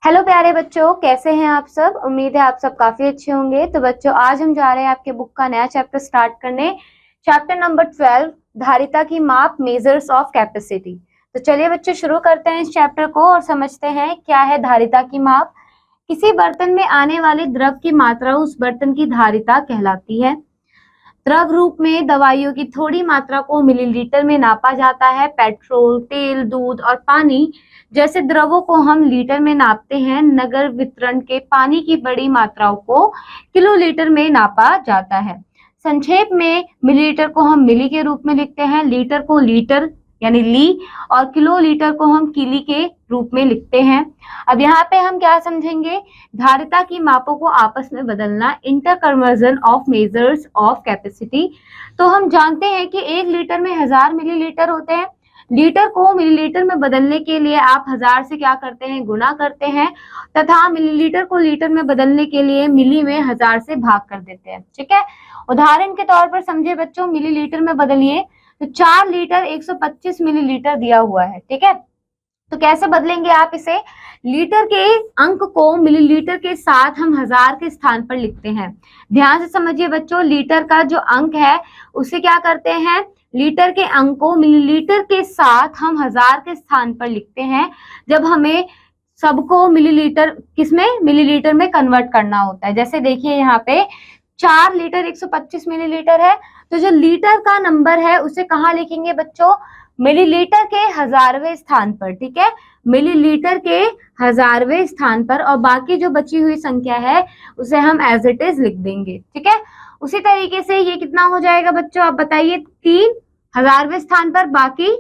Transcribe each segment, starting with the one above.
Hello प्यारे बच्चों, कैसे हैं आप सब। उम्मीद है आप सब काफी अच्छे होंगे। तो बच्चों, आज हम जा रहे हैं आपके बुक का नया चैप्टर स्टार्ट करने। चैप्टर नंबर 12, धारिता की माप, मेजर्स ऑफ कैपेसिटी। तो चलिए बच्चों, शुरू करते हैं इस चैप्टर को और समझते हैं क्या है धारिता की माप। किसी बर्तन में आने वाले द्रव की मात्रा उस बर्तन की धारिता कहलाती है। द्रव रूप में दवाइयों की थोड़ी मात्रा को मिलीलीटर में नापा जाता है। पेट्रोल, तेल, दूध और पानी जैसे द्रवों को हम लीटर में नापते हैं। नगर वितरण के पानी की बड़ी मात्राओं को किलोलीटर में नापा जाता है। संक्षेप में मिलीलीटर को हम मिली के रूप में लिखते हैं, लीटर को लीटर यानी ली और किलोलीटर को हम किली के रूप में लिखते हैं। अब यहाँ पे हम क्या समझेंगे, धारिता की मापों को आपस में बदलना, inter conversion of measures of capacity. तो हम जानते हैं कि 1 लीटर में 1000 मिलीलीटर होते हैं। लीटर को मिलीलीटर में बदलने के लिए आप 1000 से क्या करते हैं, गुना करते हैं, तथा मिलीलीटर को लीटर में बदलने के लिए मिली में 1000 से भाग कर देते हैं। ठीक है, उदाहरण के तौर पर समझे बच्चों, मिलीलीटर में बदलिए तो 4 लीटर 125 मिलीलीटर दिया हुआ है। ठीक है, तो कैसे बदलेंगे आप इसे, लीटर के अंक को मिलीलीटर के साथ हम 1000 के स्थान पर लिखते हैं। ध्यान से समझिए बच्चों, लीटर का जो अंक है उसे क्या करते हैं, लीटर के अंक को मिलीलीटर के साथ हम 1000 के स्थान पर लिखते हैं जब हमें सबको मिलीलीटर किसमें, मिलीलीटर में कन्वर्ट करना होता है। जैसे देखिए यहाँ पे 4 लीटर 125 मिलीलीटर है, तो जो लीटर का नंबर है उसे कहाँ लिखेंगे बच्चों, मिलीलीटर के 1000वें स्थान पर। ठीक है, मिलीलीटर के 1000वें स्थान पर, और बाकी जो बची हुई संख्या है उसे हम एज इट इज लिख देंगे। ठीक है, उसी तरीके से ये कितना हो जाएगा बच्चों, आप बताइए, 3000वें स्थान पर, बाकी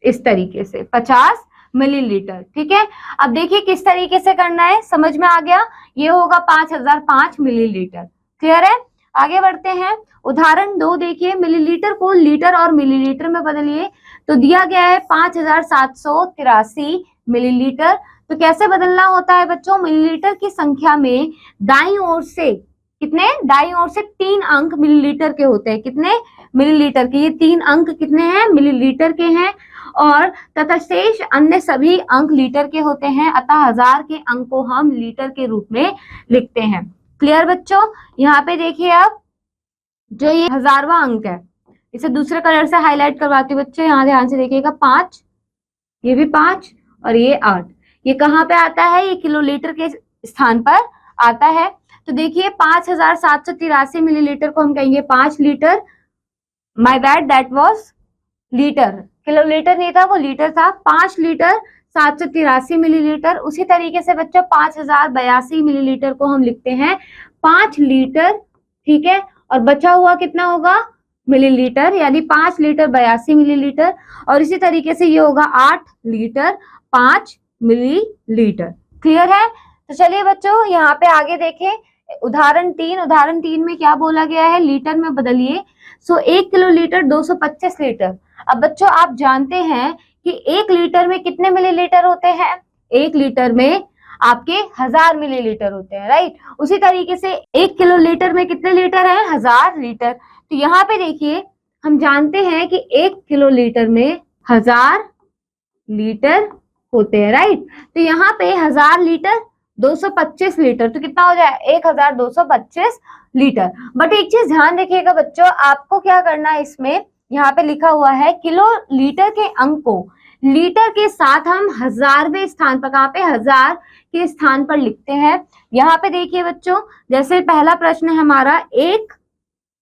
इस तरीके से 50 मिलीलीटर। ठीक है, अब देखिए किस तरीके से करना है, समझ में आ गया। ये होगा 5005 मिलीलीटर। क्लियर है, आगे बढ़ते हैं। उदाहरण 2 देखिए, मिलीलीटर को लीटर और मिलीलीटर में बदलिए। तो दिया गया है 5783 मिलीलीटर। तो कैसे बदलना होता है बच्चों, मिलीलीटर की संख्या में दाईं ओर से कितने, दाईं ओर से 3 अंक मिलीलीटर के होते हैं। कितने, मिलीलीटर के, ये 3 अंक कितने हैं, मिलीलीटर के हैं, और तथा शेष अन्य सभी अंक लीटर के होते हैं। अतः 1000 के अंक को हम लीटर के रूप में लिखते हैं। क्लियर बच्चों, यहाँ पे देखिए आप, जो ये 1000वां अंक है इसे दूसरे कलर से हाईलाइट करवाती हूँ बच्चे, यहाँ ध्यान से देखिएगा, 5, ये भी 5 और ये 8। ये कहाँ पे आता है, ये किलोलीटर के स्थान पर आता है। तो देखिए 5783 मिलीलीटर को हम कहेंगे 5 litre. My bad, that was litre, kilolitre नहीं था वो लीटर था। 5 लीटर 783 मिलीलीटर। उसी तरीके से बच्चों 5082 मिलीलीटर को हम लिखते हैं 5 लीटर। ठीक है, और बचा हुआ कितना होगा, मिलीलीटर, यानी 5 लीटर 82 मिलीलीटर। और इसी तरीके से ये होगा 8 लीटर 5 मिलीलीटर। क्लियर है, तो चलिए बच्चों यहाँ पे आगे देखें। उदाहरण 3 में क्या बोला गया है, लीटर में बदलिए। 1 किलोलीटर 225 लीटर। अब बच्चों आप जानते हैं कि 1 लीटर में कितने मिलीलीटर होते हैं, 1 लीटर में आपके 1000 मिलीलीटर होते हैं, राइट। उसी तरीके से 1 किलोलीटर में कितने लीटर है, 1000 लीटर। तो यहाँ पे देखिए हम जानते हैं कि 1 किलोलीटर में 1000 लीटर होते हैं, राइट। तो यहाँ पे 1000 लीटर 225 लीटर, तो कितना हो जाए, 1225 लीटर। बट एक चीज ध्यान रखिएगा बच्चों, आपको क्या करना है, इसमें यहाँ पे लिखा हुआ है किलो लीटर के अंक को लीटर के साथ हम 1000वें स्थान पर, कहाँ पे, 1000 के स्थान पर लिखते हैं। यहाँ पे देखिए बच्चों, जैसे पहला प्रश्न है हमारा, 1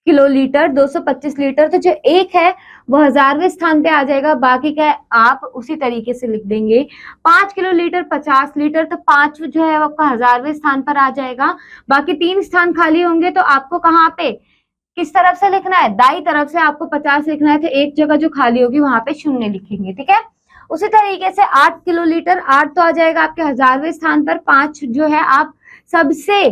किलोलीटर 225 लीटर, तो जो 1 है वो 1000वें स्थान पे आ जाएगा, बाकी क्या है आप उसी तरीके से लिख देंगे। 5 किलोलीटर 50 लीटर, तो 5 जो है आपका 1000वें स्थान पर आ जाएगा। बाकी 3 स्थान खाली होंगे, तो आपको कहाँ पे, किस तरफ से लिखना है, दाई तरफ से आपको 50 लिखना है, तो एक जगह जो खाली होगी वहां पे 0 लिखेंगे। ठीक है, उसी तरीके से 8 किलोलीटर, 8 तो आ जाएगा आपके 1000वें स्थान पर। 5 जो है आप सबसे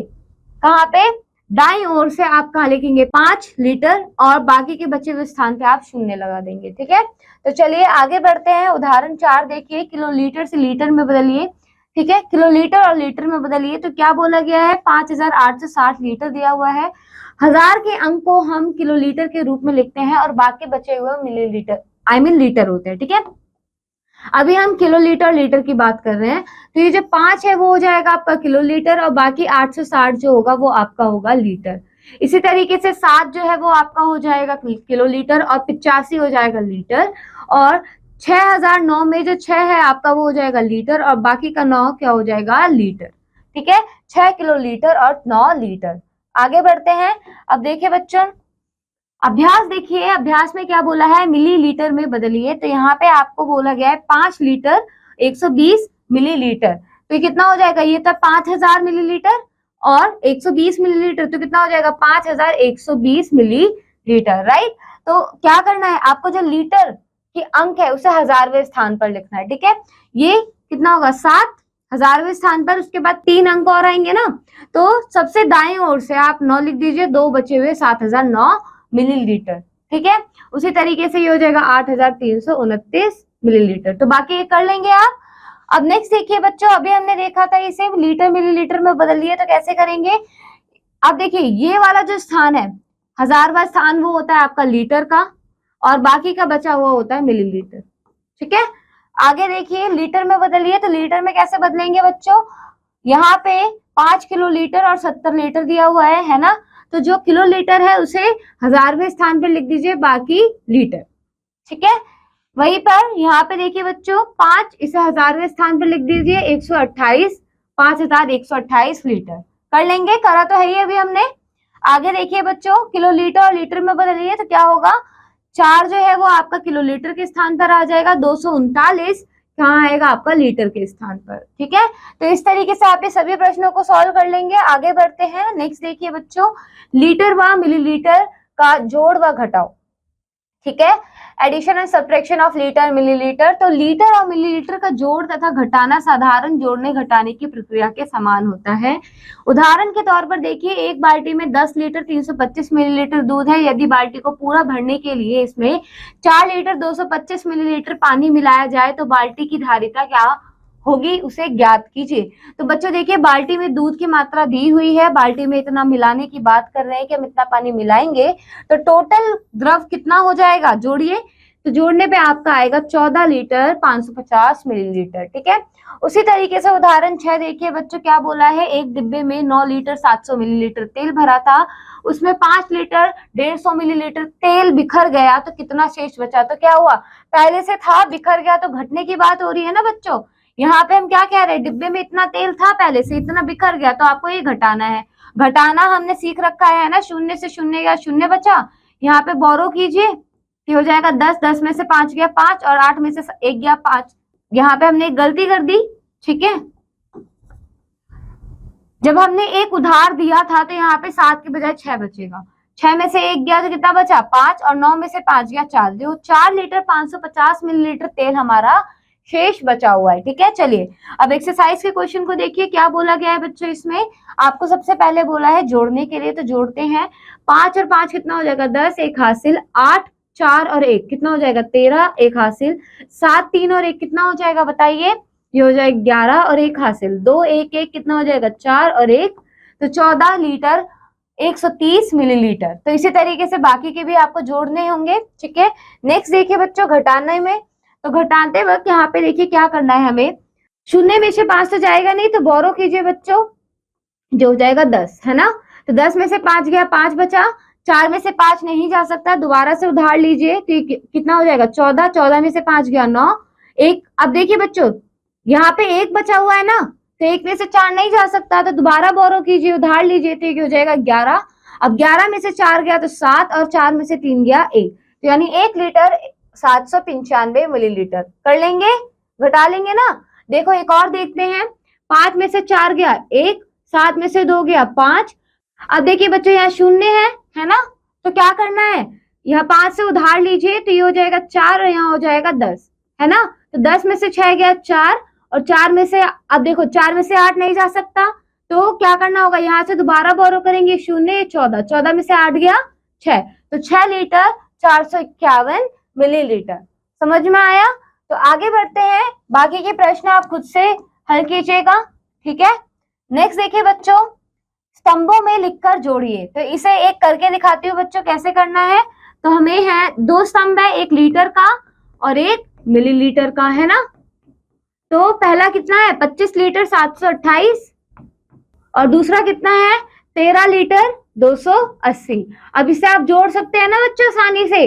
कहाँ पे, दाईं ओर से आप कहाँ लिखेंगे, 5 लीटर, और बाकी के बचे हुए स्थान पे आप 0 लगा देंगे। ठीक है, तो चलिए आगे बढ़ते हैं। उदाहरण 4 देखिए, किलोलीटर से लीटर में बदलिए। ठीक है, किलोलीटर और लीटर में बदलिए। तो क्या बोला गया है, 5860 लीटर दिया हुआ है। 1000 के अंक को हम किलोलीटर के रूप में लिखते हैं और बाकी बचे हुए मिलीलीटर लीटर होते हैं। ठीक है, अभी हम किलोलीटर लीटर की बात कर रहे हैं, तो ये जो 5 है वो हो जाएगा आपका किलोलीटर और बाकी 860 जो होगा वो आपका होगा लीटर। इसी तरीके से 7 जो है वो आपका हो जाएगा किलोलीटर और 85 हो जाएगा लीटर, और 6009 में जो 6 है आपका वो हो जाएगा लीटर और बाकी का 9 क्या हो जाएगा लीटर। ठीक है, 6 किलोलीटर और 9 लीटर। आगे बढ़ते हैं। अब देखिए बच्चों, अभ्यास देखिए, अभ्यास में क्या बोला है, मिलीलीटर में बदलिए। तो यहाँ पे आपको बोला गया है 5 लीटर 120 मिलीलीटर, तो ये कितना हो जाएगा, ये था 5000 मिलीलीटर और 120 मिलीलीटर, तो कितना हो जाएगा 5120 मिलीलीटर, राइट। तो क्या करना है आपको, जो लीटर की अंक है उसे हजारवें स्थान पर लिखना है। ठीक है, ये कितना होगा 7 हजारवें स्थान पर, उसके बाद 3 अंक और आएंगे ना, तो सबसे दाएं ओर से आप 9 लिख दीजिए, 2 बचे हुए 7009 मिलीलीटर। ठीक है, उसी तरीके से ये हो जाएगा 8329 मिलीलीटर। तो बाकी ये कर लेंगे आप। अब नेक्स्ट देखिए बच्चों, अभी हमने देखा था इसे लीटर मिलीलीटर में बदलिए, तो कैसे करेंगे। अब देखिए ये वाला जो स्थान है, हजारवां स्थान, वो होता है आपका लीटर का और बाकी का बचा हुआ होता है मिलीलीटर। ठीक है, आगे देखिए लीटर में बदलिए, तो लीटर में कैसे बदलेंगे बच्चों, यहाँ पे 5 किलोलीटर और 70 लीटर दिया हुआ है ना, तो जो किलोलीटर है उसे हजारवें स्थान पर लिख दीजिए, बाकी लीटर। ठीक है, वहीं पर यहाँ पे देखिए बच्चों 5 इसे हजारवें स्थान पर लिख दीजिए, 128 5128 लीटर। कर लेंगे, करा तो है ही अभी हमने। आगे देखिए बच्चों, किलोलीटर और लीटर में बदलिए, तो क्या होगा, 4 जो है वो आपका किलोलीटर के स्थान पर आ जाएगा, 239 कहाँ आएगा आपका लीटर के स्थान पर। ठीक है, तो इस तरीके से आप ये सभी प्रश्नों को सॉल्व कर लेंगे। आगे बढ़ते हैं। नेक्स्ट देखिए बच्चों, लीटर व मिलीलीटर का जोड़ व घटाओ। ठीक है, addition and subtraction of litre millilitre. तो लीटर और मिलीलीटर का जोड़ तथा घटाना साधारण जोड़ने घटाने की प्रक्रिया के समान होता है। उदाहरण के तौर पर देखिए, एक बाल्टी में 10 लीटर 325 मिलीलीटर दूध है। यदि बाल्टी को पूरा भरने के लिए इसमें 4 लीटर 225 मिलीलीटर पानी मिलाया जाए तो बाल्टी की धारिता क्या होगी, उसे ज्ञात कीजिए। तो बच्चों देखिए, बाल्टी में दूध की मात्रा दी हुई है, बाल्टी में इतना मिलाने की बात कर रहे हैं कि हम इतना पानी मिलाएंगे, तो टोटल द्रव कितना हो जाएगा, जोड़िए। तो जोड़ने पे आपका आएगा 14 लीटर 550 मिलीलीटर। ठीक है, उसी तरीके से उदाहरण 6 देखिए बच्चों, क्या बोला है, एक डिब्बे में 9 लीटर 700 मिलीलीटर तेल भरा था, उसमें 5 लीटर 150 मिलीलीटर तेल बिखर गया, तो कितना शेष बचा। तो क्या हुआ, पहले से था, बिखर गया, तो घटने की बात हो रही है ना बच्चों। यहाँ पे हम क्या कह रहे हैं, डिब्बे में इतना तेल था पहले से, इतना बिखर गया, तो आपको ये घटाना है। घटाना हमने सीख रखा है ना, शून्य से शून्य गया, शून्य बचा, यहाँ पे बोरो कीजिए, हो जाएगा 10, 10 में से 5 गया 5 और 8 में से 1 गया 5। यहाँ पे हमने एक गलती कर दी। ठीक है, जब हमने एक उधार दिया था तो यहाँ पे 7 के बजाय 6 बचेगा, 6 में से 1 गया तो कितना बचा 5 और 9 में से 5 गया 4, जो 4 लीटर 550 मिलीलीटर तेल हमारा शेष बचा हुआ है। ठीक है, चलिए अब एक्सरसाइज के क्वेश्चन को देखिए, क्या बोला गया है बच्चों। इसमें आपको सबसे पहले बोला है जोड़ने के लिए, तो जोड़ते हैं। 5 और 5 कितना हो जाएगा 10, 1 हासिल, 8 4 और 1 कितना हो जाएगा 13, 1 हासिल, 7 3 और 1 कितना हो जाएगा बताइए, ये हो जाएगा 11 और 1 हासिल, 2 1 1 कितना हो जाएगा 4 और 1, तो 14 लीटर 130 मिलीलीटर। तो इसी तरीके से बाकी के भी आपको जोड़ने होंगे। ठीक है, नेक्स्ट देखिए बच्चों, घटाने में, तो घटाते वक्त यहाँ पे देखिए क्या करना है हमें, शून्य में से 5 तो जाएगा नहीं, तो बोरो कीजिए बच्चों, जो हो जाएगा 10, है ना। तो 10 में से 5 गया, 5 बचा, 4 में से 5 नहीं जा सकता, दोबारा से उधार लीजिए, तो कितना हो जाएगा 14, 14 में से 5 गया 9, 1। अब देखिए बच्चों, यहाँ पे 1 बचा हुआ है ना, तो 1 में से 4 नहीं जा सकता, तो दोबारा बोरो कीजिए, उधार लीजिए, तो ये हो जाएगा 11। अब 11 में से 4 गया तो 7 और 4 में से 3 गया 1, तो यानी 1 लीटर 795 मिलीलीटर। कर लेंगे, घटा लेंगे ना। देखो एक और देखते हैं, 5 में से 4 गया 1, 7 में से 2 गया 5। अब देखिए बच्चों, यहाँ शून्य है ना, तो क्या करना है, यहाँ 5 से उधार लीजिए, तो ये हो जाएगा 4 और यहाँ हो जाएगा 10, है ना। तो 10 में से 6 गया 4 और 4 में से, अब देखो 4 में से 8 नहीं जा सकता, तो क्या करना होगा, यहाँ से दोबारा बोरो करेंगे, शून्य 14, 14 में से 8 गया 6, तो 6 लीटर 451 मिलीलीटर। समझ में आया। तो आगे बढ़ते हैं, बाकी के प्रश्न आप खुद से हल कीजिएगा। ठीक है, नेक्स्ट देखिए बच्चों, स्तंभों में लिखकर जोड़िए। तो इसे एक करके दिखाती हूँ बच्चों, कैसे करना है। तो हमें है 2 स्तंभ है, एक लीटर का और एक मिलीलीटर का, है ना। तो पहला कितना है 25 लीटर 728 और दूसरा कितना है 13 लीटर 280। अब इसे आप जोड़ सकते हैं ना बच्चों, आसानी से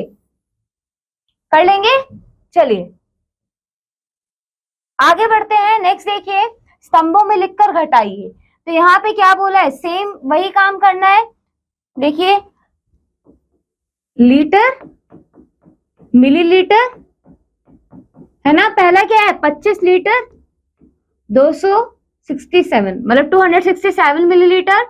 कर लेंगे। चलिए आगे बढ़ते हैं। नेक्स्ट देखिए, स्तंभों में लिखकर घटाइए। तो यहाँ पे क्या बोला है, सेम वही काम करना है। देखिए लीटर मिलीलीटर, है ना। पहला क्या है 25 लीटर 267 मतलब 267 मिलीलीटर,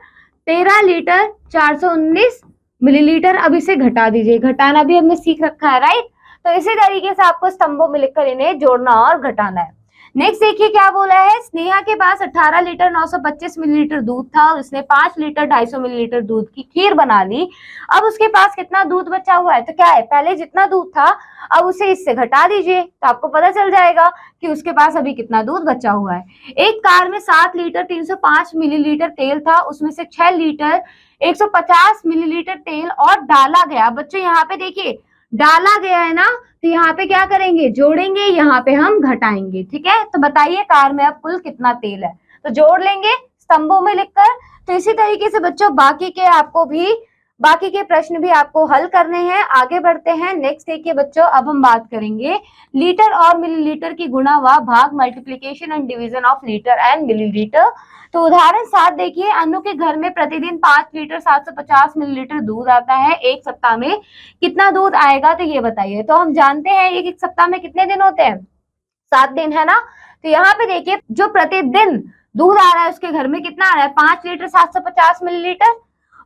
13 लीटर 419 मिलीलीटर। अब इसे घटा दीजिए, घटाना भी हमने सीख रखा है, राइट। तो इसी तरीके से आपको स्तंभों में लिखकर इन्हें जोड़ना और घटाना है। नेक्स्ट देखिए क्या बोला है, स्नेहा के पास 18 लीटर 925 मिलीलीटर दूध था और उसने 5 लीटर 250 मिलीलीटर दूध की खीर बना ली। अब उसके पास कितना दूध बचा हुआ है, तो क्या है पहले जितना दूध था अब उसे इससे घटा दीजिए, तो आपको पता चल जाएगा कि उसके पास अभी कितना दूध बचा हुआ है। एक कार में 7 लीटर 305 मिलीलीटर तेल था, उसमें से 6 लीटर 150 मिलीलीटर तेल और डाला गया। बच्चों यहाँ पे देखिए डाला गया है ना, तो यहाँ पे क्या करेंगे जोड़ेंगे, यहाँ पे हम घटाएंगे, ठीक है। तो बताइए कार में अब कुल कितना तेल है, तो जोड़ लेंगे स्तंभों में लिखकर। तो इसी तरीके से बच्चों बाकी के प्रश्न भी आपको हल करने हैं। आगे बढ़ते हैं। नेक्स्ट देखिए बच्चों, अब हम बात करेंगे लीटर और मिलीलीटर की गुणा व भाग, multiplication and division of litre and millilitre. तो उदाहरण 7 देखिए, अनु के घर में प्रतिदिन 5 लीटर 750 मिलीलीटर दूध आता है, एक सप्ताह में कितना दूध आएगा, तो ये बताइए। तो हम जानते हैं एक सप्ताह में कितने दिन होते हैं, 7 दिन, है ना। तो यहाँ पे देखिए जो प्रतिदिन दूध आ रहा है उसके घर में कितना आ रहा है 5 लीटर 750 मिलीलीटर,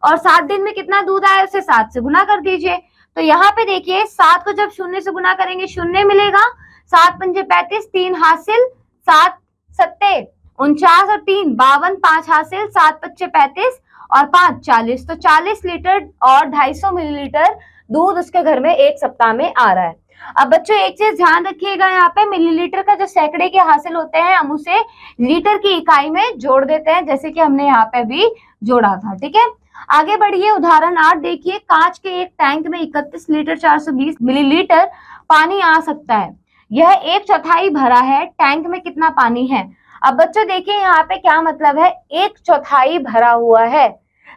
और 7 दिन में कितना दूध आया उसे 7 से गुना कर दीजिए। तो यहाँ पे देखिए 7 को जब 0 से गुना करेंगे 0 मिलेगा, 7 पंजे 35, 3 हासिल, 7 सत्ते 49 और 3 52, 5 हासिल, 7 पच्चे 35 और 5 40। तो 40 लीटर और 250 मिलीलीटर दूध उसके घर में एक सप्ताह में आ रहा है। अब बच्चों एक चीज ध्यान रखिएगा, यहाँ पे मिलीलीटर का जो सैकड़े के हासिल होते हैं हम उसे लीटर की इकाई में जोड़ देते हैं, जैसे कि हमने यहाँ पे भी जोड़ा था, ठीक है। आगे बढ़िए, उदाहरण 8 देखिए, कांच के एक टैंक में 31 लीटर 420 मिलीलीटर पानी आ सकता है, यह एक चौथाई भरा है, टैंक में कितना पानी है। अब बच्चों देखिए यहाँ पे क्या मतलब है, एक चौथाई भरा हुआ है,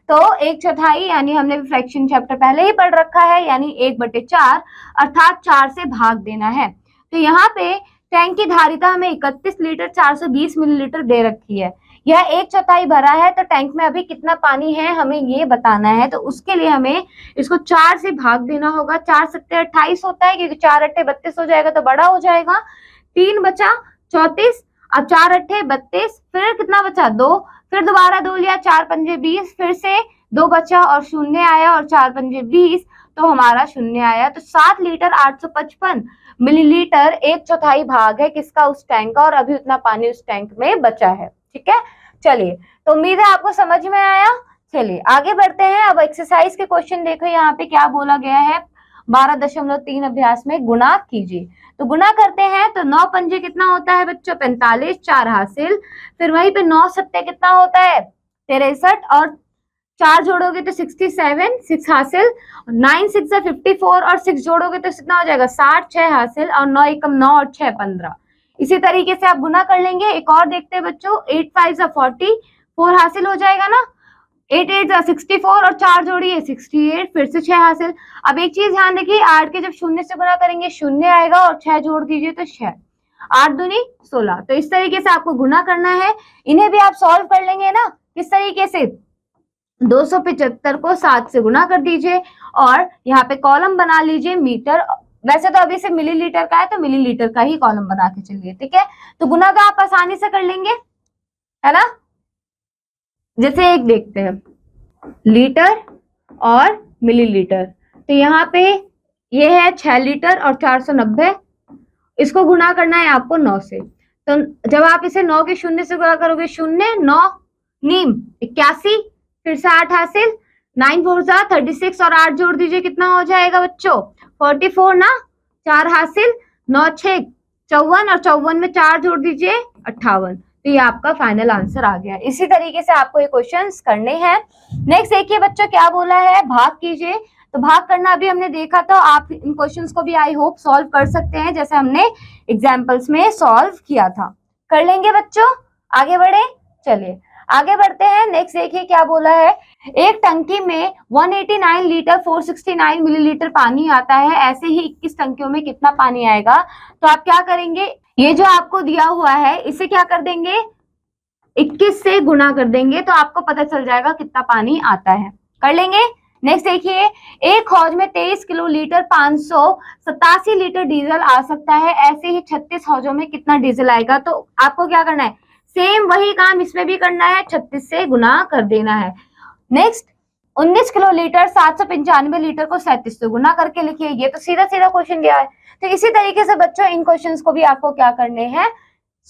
तो एक चौथाई यानी हमने फ्रैक्शन चैप्टर पहले ही पढ़ रखा है, यानी 1/4 अर्थात 4 से भाग देना है। तो यहाँ पे टैंक की धारिता हमें 31 लीटर 420 मिलीलीटर दे रखी है, यह एक चौथाई भरा है, तो टैंक में अभी कितना पानी है हमें ये बताना है। तो उसके लिए हमें इसको 4 से भाग देना होगा, 4 सत्ते 28 होता है, क्योंकि 4 अट्ठे 32 हो जाएगा तो बड़ा हो जाएगा, 3 बचा 34, अब 4 अट्ठे 32, फिर कितना बचा 2, फिर दोबारा 2 लिया, 4 पंजे 20, फिर से 2 बचा और 0 आया और 4 पंजे 20, तो हमारा 0 आया। तो 7 लीटर 855 मिलीलीटर एक चौथाई भाग है किसका, उस टैंक का, और अभी उतना पानी उस टैंक में बचा है, ठीक है। चलिए तो उम्मीद है आपको समझ में आया। चलिए आगे बढ़ते हैं। अब एक्सरसाइज के क्वेश्चन देखो, यहाँ पे क्या बोला गया है, 12.3 अभ्यास में गुणा कीजिए। तो गुणा करते हैं, तो 9 पंजे कितना होता है बच्चों 45, 4 हासिल, फिर वहीं पे 9 सत्ते कितना होता है 63 और 4 जोड़ोगे तो 67, 6 हासिल, 9 6 54 और 6 जोड़ोगे तो कितना हो जाएगा 60, 6 हासिल, और 9 एकम 9 और 6 15। इसी तरीके से आप गुना कर लेंगे। एक और देखते हैं बच्चों, 8 5 40, 4 हासिल हो जाएगा ना, 8 8 64 और 4 जोड़िए 68, फिर से 6 हासिल। अब एक चीज ध्यान रखिए, 8 के जब 0 से गुना करेंगे 0 आएगा और 6 जोड़ दीजिए तो 6, 8 दूनी 16। तो इस तरीके से आपको गुना करना है। इन्हें भी आप सॉल्व कर लेंगे ना, किस तरीके से 275 को 7 से गुना कर दीजिए और यहाँ पे कॉलम बना लीजिए मीटर, वैसे तो अभी से मिलीलीटर का है तो मिलीलीटर का ही कॉलम बना के चलिए, ठीक है। तो गुना का आप आसानी से कर लेंगे, है ना। जैसे एक देखते हैं लीटर और मिलीलीटर, तो यहाँ पे ये है 6 लीटर और 490, इसको गुना करना है आपको 9 से। तो जब आप इसे 9 के 0 से गुना करोगे 0 9 नीम 81, फिर से 8 हासिल, 9 4 36 और 8 जोड़ दीजिए कितना हो जाएगा बच्चों 44 ना, 4 हासिल, 9 6 54 और 54 में 4 जोड़ दीजिए 58। तो ये आपका फाइनल आंसर आ गया। इसी तरीके से आपको ये क्वेश्चंस करने हैं। नेक्स्ट देखिए बच्चों क्या बोला है, भाग कीजिए। तो भाग करना अभी हमने देखा, तो आप इन क्वेश्चंस को भी आई होप सॉल्व कर सकते हैं जैसे हमने एग्जाम्पल्स में सॉल्व किया था। कर लेंगे बच्चों, आगे बढ़े। चलिए आगे बढ़ते हैं। नेक्स्ट देखिए क्या बोला है, एक टंकी में 189 लीटर 469 मिलीलीटर पानी आता है, ऐसे ही 21 टंकियों में कितना पानी आएगा। तो आप क्या करेंगे, ये जो आपको दिया हुआ है इसे क्या कर देंगे, 21 से गुना कर देंगे तो आपको पता चल जाएगा कितना पानी आता है। कर लेंगे। नेक्स्ट देखिए, एक हौज में 23 किलो लीटर 587 लीटर डीजल आ सकता है, ऐसे ही 36 हौजों में कितना डीजल आएगा। तो आपको क्या करना है, सेम वही काम इसमें भी करना है, 36 से गुना कर देना है। नेक्स्ट, 19 किलो लीटर 795 लीटर को 37 से गुना करके लिखिए। ये तो सीधा सीधा क्वेश्चन गया है। तो इसी तरीके से बच्चों इन क्वेश्चंस को भी आपको क्या करने हैं,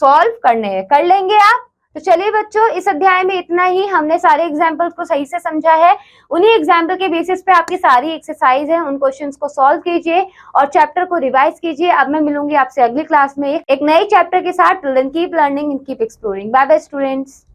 सॉल्व करने हैं। कर लेंगे आप। तो चलिए बच्चों, इस अध्याय में इतना ही। हमने सारे एग्जाम्पल्स को सही से समझा है। उन्हीं एग्जाम्पल के बेसिस पे आपकी सारी एक्सरसाइज है, उन क्वेश्चंस को सॉल्व कीजिए और चैप्टर को रिवाइज कीजिए। अब मैं मिलूंगी आपसे अगली क्लास में एक नई चैप्टर के साथ। Till then keep learning and keep exploring. Bye bye students.